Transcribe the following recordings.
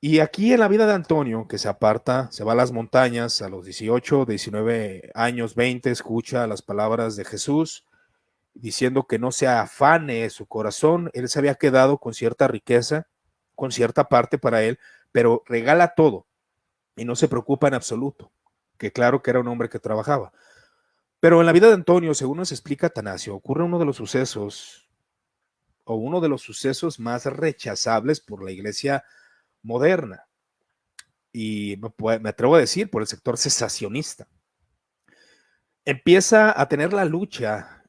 Y aquí en la vida de Antonio, que se aparta, se va a las montañas a los 18, 19 años, 20, escucha las palabras de Jesús diciendo que no se afane su corazón. Él se había quedado con cierta riqueza, con cierta parte para él, pero regala todo y no se preocupa en absoluto, que claro que era un hombre que trabajaba. Pero en la vida de Antonio, según nos explica Atanasio, ocurre uno de los sucesos o uno de los sucesos más rechazables por la iglesia moderna y me atrevo a decir por el sector cesacionista. Empieza a tener la lucha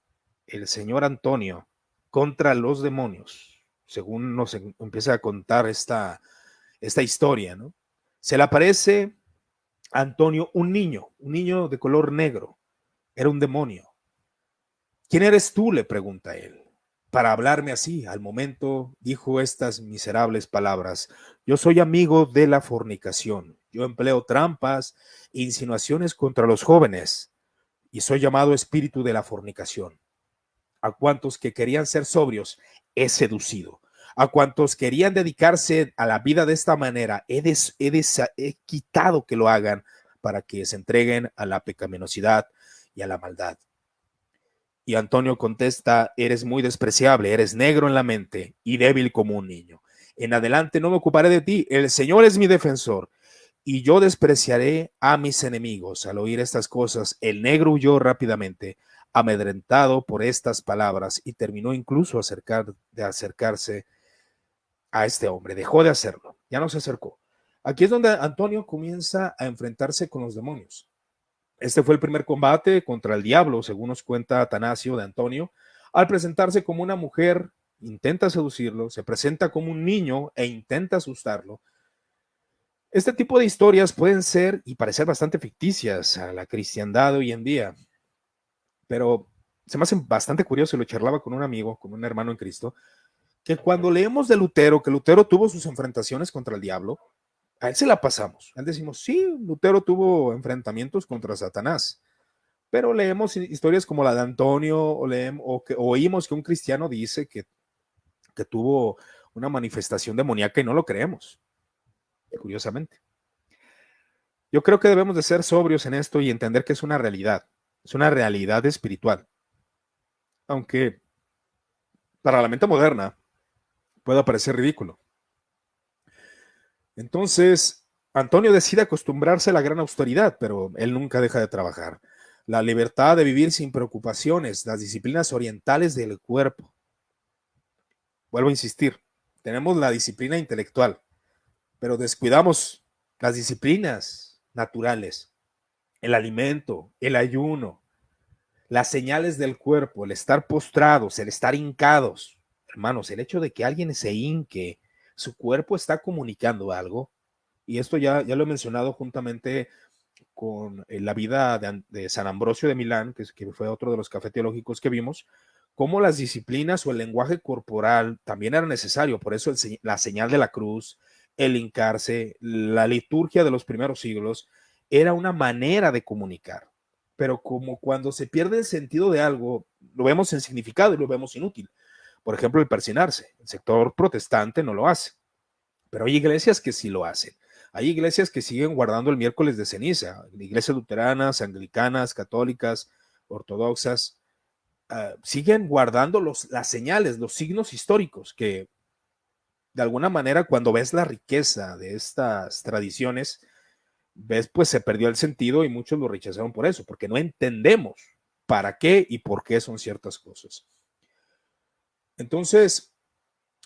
el señor Antonio contra los demonios, según nos empieza a contar esta historia, ¿no? Se le aparece a Antonio un niño de color negro, era un demonio. ¿Quién eres tú?, le pregunta él, para hablarme así. Al momento dijo estas miserables palabras: yo soy amigo de la fornicación, yo empleo trampas e insinuaciones contra los jóvenes y soy llamado espíritu de la fornicación. A cuantos que querían ser sobrios he seducido, a cuantos querían dedicarse a la vida de esta manera he quitado que lo hagan para que se entreguen a la pecaminosidad y a la maldad. Y Antonio contesta: eres muy despreciable, eres negro en la mente y débil como un niño. En adelante no me ocuparé de ti, el Señor es mi defensor y yo despreciaré a mis enemigos. Al oír estas cosas, el negro huyó rápidamente, amedrentado por estas palabras, y terminó incluso de acercarse a este hombre. Dejó de hacerlo, ya no se acercó. Aquí es donde Antonio comienza a enfrentarse con los demonios. Este fue el primer combate contra el diablo, según nos cuenta Atanasio de Antonio. Al presentarse como una mujer, intenta seducirlo, se presenta como un niño e intenta asustarlo. Este tipo de historias pueden ser y parecer bastante ficticias a la cristiandad de hoy en día, pero se me hace bastante curioso, y lo charlaba con un amigo, con un hermano en Cristo, que cuando leemos de Lutero, que Lutero tuvo sus enfrentaciones contra el diablo, a él se la pasamos. A él decimos: sí, Lutero tuvo enfrentamientos contra Satanás, pero leemos historias como la de Antonio, o que oímos que un cristiano dice que tuvo una manifestación demoníaca y no lo creemos, curiosamente. Yo creo que debemos de ser sobrios en esto y entender que es una realidad espiritual, aunque para la mente moderna pueda parecer ridículo. Entonces, Antonio decide acostumbrarse a la gran austeridad, pero él nunca deja de trabajar. La libertad de vivir sin preocupaciones, las disciplinas orientales del cuerpo. Vuelvo a insistir, tenemos la disciplina intelectual, pero descuidamos las disciplinas naturales, el alimento, el ayuno, las señales del cuerpo, el estar postrados, el estar hincados. Hermanos, el hecho de que alguien se hinque, su cuerpo está comunicando algo, y esto ya lo he mencionado juntamente con la vida de San Ambrosio de Milán, que fue otro de los cafés teológicos que vimos, cómo las disciplinas o el lenguaje corporal también era necesario. Por eso la señal de la cruz, el hincarse, la liturgia de los primeros siglos, era una manera de comunicar. Pero como cuando se pierde el sentido de algo, lo vemos en significado y lo vemos inútil. Por ejemplo, el persinarse. El sector protestante no lo hace, pero hay iglesias que sí lo hacen. Hay iglesias que siguen guardando el miércoles de ceniza, iglesias luteranas, anglicanas, católicas, ortodoxas, siguen guardando las señales, los signos históricos, que de alguna manera cuando ves la riqueza de estas tradiciones, ves pues se perdió el sentido y muchos lo rechazaron por eso, porque no entendemos para qué y por qué son ciertas cosas. Entonces,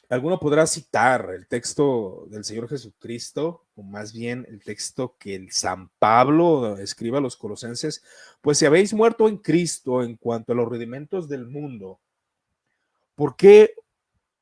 alguno podrá citar el texto del Señor Jesucristo, o más bien el texto que el San Pablo escribe a los colosenses: pues si habéis muerto en Cristo en cuanto a los rudimentos del mundo, ¿por qué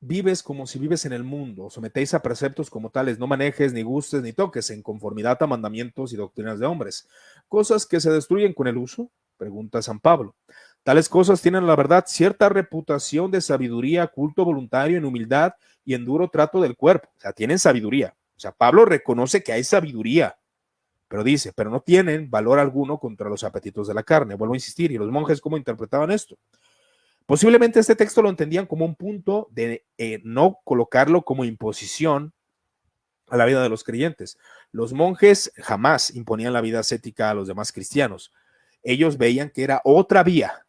vives como si vives en el mundo? Sometéis a preceptos como tales: no manejes, ni gustes, ni toques, en conformidad a mandamientos y doctrinas de hombres. ¿Cosas que se destruyen con el uso?, pregunta San Pablo. Tales cosas tienen, la verdad, cierta reputación de sabiduría, culto voluntario, en humildad y en duro trato del cuerpo. O sea, tienen sabiduría. O sea, Pablo reconoce que hay sabiduría, pero dice: pero no tienen valor alguno contra los apetitos de la carne. Vuelvo a insistir. ¿Y los monjes cómo interpretaban esto? Posiblemente este texto lo entendían como un punto de no colocarlo como imposición a la vida de los creyentes. Los monjes jamás imponían la vida ascética a los demás cristianos. Ellos veían que era otra vía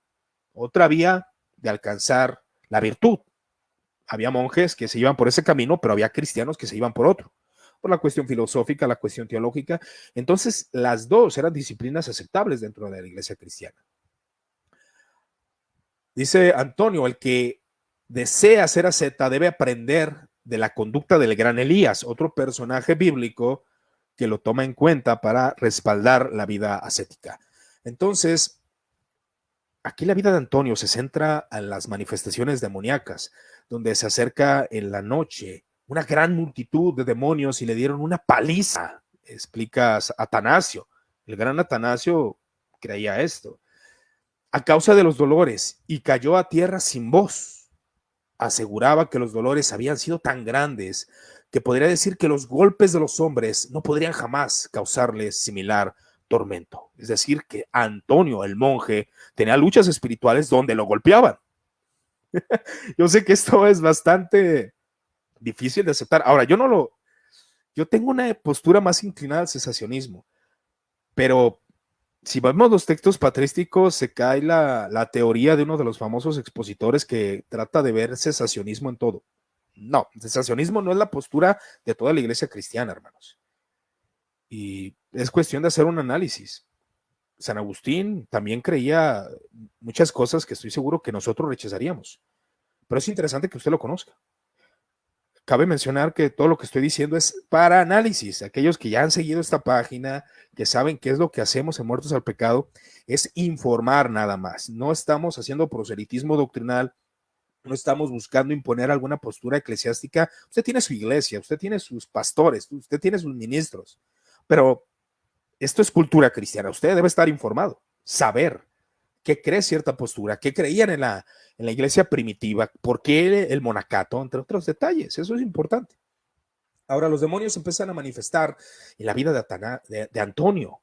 de alcanzar la virtud. Había monjes que se iban por ese camino, pero había cristianos que se iban por otro, por la cuestión filosófica, la cuestión teológica. Entonces, las dos eran disciplinas aceptables dentro de la iglesia cristiana. Dice Antonio, el que desea ser asceta debe aprender de la conducta del gran Elías, otro personaje bíblico que lo toma en cuenta para respaldar la vida ascética. Entonces, aquí la vida de Antonio se centra en las manifestaciones demoníacas, donde se acerca en la noche una gran multitud de demonios y le dieron una paliza, explica Atanasio. El gran Atanasio creía esto. A causa de los dolores, y cayó a tierra sin voz. Aseguraba que los dolores habían sido tan grandes que podría decir que los golpes de los hombres no podrían jamás causarles similar tormento. Es decir, que Antonio, el monje, tenía luchas espirituales donde lo golpeaban. Yo sé que esto es bastante difícil de aceptar. Ahora, yo tengo una postura más inclinada al cesacionismo, pero si vemos los textos patrísticos, se cae la teoría de uno de los famosos expositores que trata de ver cesacionismo en todo. No, cesacionismo no es la postura de toda la iglesia cristiana, hermanos. Y es cuestión de hacer un análisis. San Agustín también creía muchas cosas que estoy seguro que nosotros rechazaríamos, pero es interesante que usted lo conozca. Cabe mencionar que todo lo que estoy diciendo es para análisis. Aquellos que ya han seguido esta página, que saben qué es lo que hacemos en Muertos al Pecado, es informar nada más. No estamos haciendo proselitismo doctrinal, no estamos buscando imponer alguna postura eclesiástica. Usted tiene su iglesia, usted tiene sus pastores, usted tiene sus ministros, pero esto es cultura cristiana. Usted debe estar informado, saber qué cree cierta postura, qué creían en la iglesia primitiva, por qué el monacato, entre otros detalles. Eso es importante. Ahora, los demonios empiezan a manifestar en la vida de Antonio.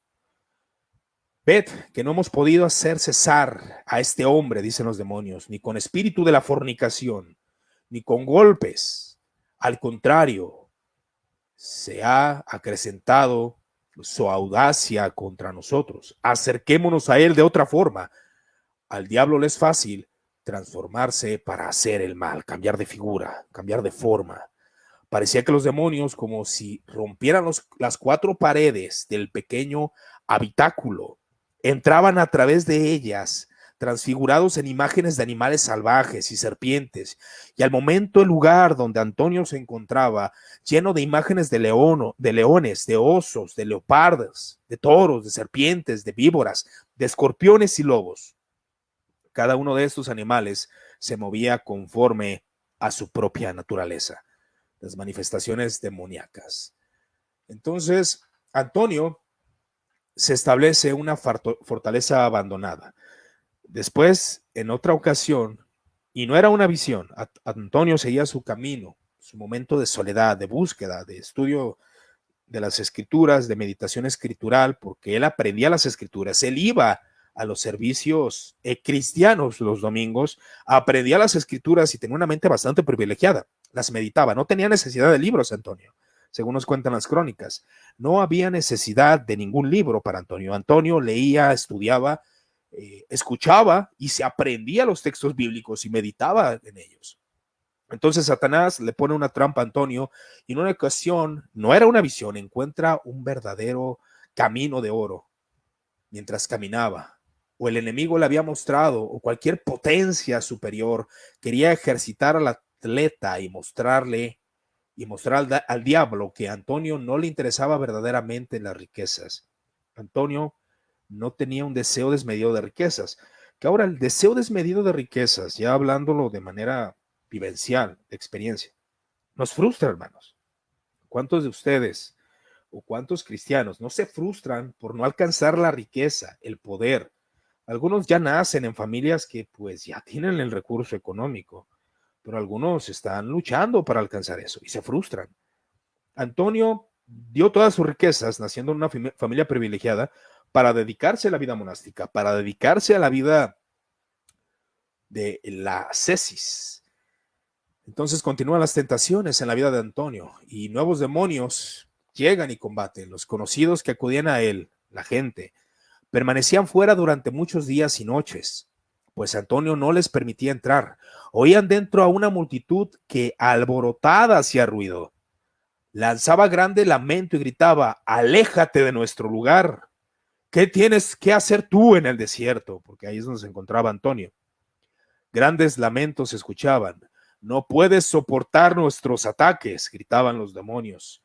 Ved que no hemos podido hacer cesar a este hombre, dicen los demonios, ni con espíritu de la fornicación, ni con golpes. Al contrario, se ha acrecentado su audacia contra nosotros. Acerquémonos a él de otra forma. Al diablo le es fácil transformarse para hacer el mal, cambiar de figura, cambiar de forma. Parecía que los demonios, como si rompieran las cuatro paredes del pequeño habitáculo, entraban a través de ellas, transfigurados en imágenes de animales salvajes y serpientes, y al momento el lugar donde Antonio se encontraba, lleno de imágenes de leones, de osos, de leopardos, de toros, de serpientes, de víboras, de escorpiones y lobos. Cada uno de estos animales se movía conforme a su propia naturaleza, las manifestaciones demoníacas. Entonces, Antonio se establece una fortaleza abandonada. Después, en otra ocasión, y no era una visión, Antonio seguía su camino, su momento de soledad, de búsqueda, de estudio de las escrituras, de meditación escritural, porque él aprendía las escrituras, él iba a los servicios cristianos los domingos, aprendía las escrituras y tenía una mente bastante privilegiada, las meditaba, no tenía necesidad de libros, Antonio, según nos cuentan las crónicas, no había necesidad de ningún libro para Antonio. Antonio leía, estudiaba, escuchaba y se aprendía los textos bíblicos y meditaba en ellos. Entonces Satanás le pone una trampa a Antonio y en una ocasión, no era una visión, encuentra un verdadero camino de oro mientras caminaba, o el enemigo le había mostrado, o cualquier potencia superior quería ejercitar al atleta y mostrar al diablo que a Antonio no le interesaba verdaderamente las riquezas. Antonio no tenía un deseo desmedido de riquezas, que ahora el deseo desmedido de riquezas, ya hablándolo de manera vivencial, de experiencia, nos frustra, hermanos. ¿Cuántos de ustedes o cuántos cristianos no se frustran por no alcanzar la riqueza, el poder? Algunos ya nacen en familias que pues ya tienen el recurso económico, pero algunos están luchando para alcanzar eso y se frustran. Antonio dio todas sus riquezas, naciendo en una familia privilegiada, para dedicarse a la vida monástica, para dedicarse a la vida de la ascesis. Entonces continúan las tentaciones en la vida de Antonio y nuevos demonios llegan y combaten. Los conocidos que acudían a él, la gente, permanecían fuera durante muchos días y noches, pues Antonio no les permitía entrar. Oían dentro a una multitud que alborotada hacía ruido. Lanzaba grande lamento y gritaba: aléjate de nuestro lugar. ¿Qué tienes que hacer tú en el desierto? Porque ahí es donde se encontraba Antonio. Grandes lamentos se escuchaban. No puedes soportar nuestros ataques, gritaban los demonios.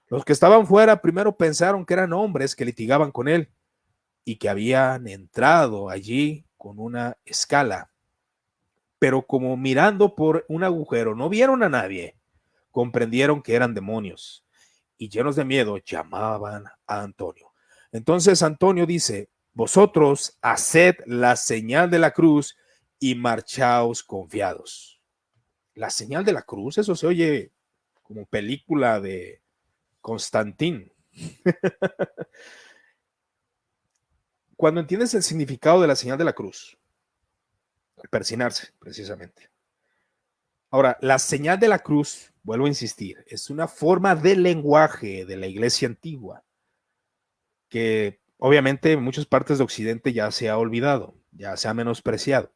Los que estaban fuera primero pensaron que eran hombres que litigaban con él y que habían entrado allí con una escala. Pero como mirando por un agujero no vieron a nadie, comprendieron que eran demonios y llenos de miedo llamaban a Antonio. Entonces Antonio dice: vosotros haced la señal de la cruz y marchaos confiados. La señal de la cruz, eso se oye como película de Constantín. Cuando entiendes el significado de la señal de la cruz, persinarse, precisamente. Ahora, la señal de la cruz, vuelvo a insistir, es una forma de lenguaje de la iglesia antigua que obviamente en muchas partes de Occidente ya se ha olvidado, ya se ha menospreciado.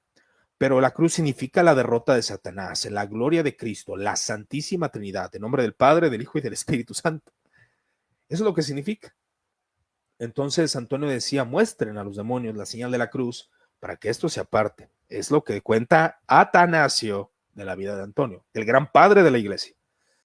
Pero la cruz significa la derrota de Satanás, la gloria de Cristo, la Santísima Trinidad, en nombre del Padre, del Hijo y del Espíritu Santo. Eso es lo que significa. Entonces Antonio decía: muestren a los demonios la señal de la cruz para que esto se aparte. Es lo que cuenta Atanasio de la vida de Antonio, el gran padre de la iglesia.